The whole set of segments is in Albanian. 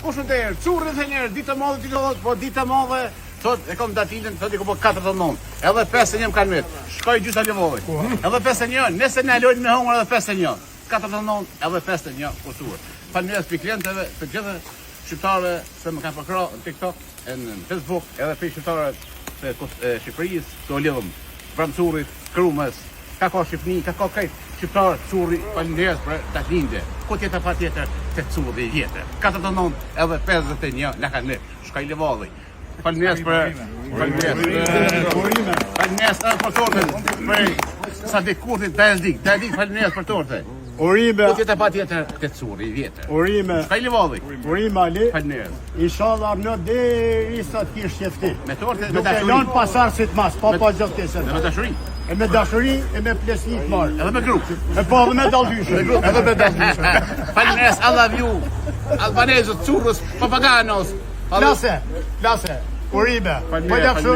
Kush të erë, currë dhe njerë, ditë të madhe, ti do po ditë të madhe, thot, e kom datilën, thot, i kom po 49, edhe 51 kanë vetë, shkoj gjysa Lëvollit, edhe 51, nëse ne lojnë me hongër edhe 51, 49, edhe 51, kusuar. Falënderes për klientëve, të gjithë shqiptarëve se më kanë përkra në TikTok, në Facebook, edhe për shqiptarët të Shqipërisë, të lidhëm, Vramcurit, Krumës, ka ka Shqipni, ka ka krejt, shqiptarë, Curi, falënderes për datlindje, ku tjetër pa tjetër, të Curi vjetër, 49 edhe 51, në kanë lirë, shkaj Lëvolli. Falënderes për falënderes edhe për tortën, për Sadik Kurtit, Dazik, falënderes për tortën. Urime. Po tjetër pa tjetër të Curi vjetër. Urime. Shkaj Lëvolli. Urime Ali. Falënderes. Inshallah në deri sa të kish qefti. Me tortë me Nuk e dashuri. lën pasardhësit mas, pa gjithë kësaj. Me dashuri. E me dashuri, e me plesni të marr. Edhe me grup. E po edhe me dalldyshë. Edhe me dalldyshë. Falënderes, I love you. Albanezët, Currës, Papaganos. Lase. Urime. Po ja kështu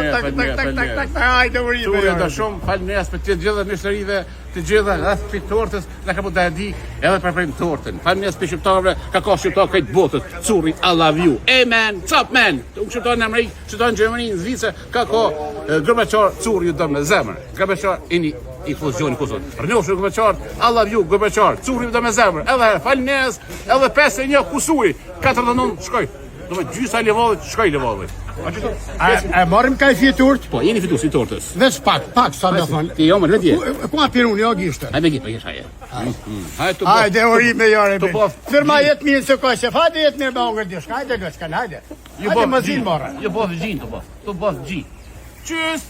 tak hajde urime. Curi do shumë, falënderes për të gjithë miqësorive, të gjitha rreth fit tortës, na ka bërë di, edhe për prim tortën. Falënderes për shqiptarëve, ka shqiptar këtë botët. Curi, I love you. Amen. What's up man? Unë shqiptar në Amerikë, shqiptar në Gjermani, në Zvicër, ka Gorbaçov, Curi ju do me zemër. Gorbaçov i fuzioni kusot. Rënjoshë Gorbaçov, I love you Gorbaçov. Curi do me zemër. Edhe falënderes, edhe 51 kusuri, 49 shkoj. Do me gjysa Lëvollit, shkoj Lëvollit. E marrim kaj fiturt? Po, jeni fitus i tortës. Veç pak sa do thonë. Ti jo më vetje. Ku apirun jo gishtë? Hajde gjithë, jesh haje. Hajde urime jare. Të po. Firma jetë mirë se ka shef. Hajde jetë mirë me hongër dish. Hajde gëskan, hajde. Hajde më zinë marrë. Jo po vëgjin të po. Të po vëgjin. Qys!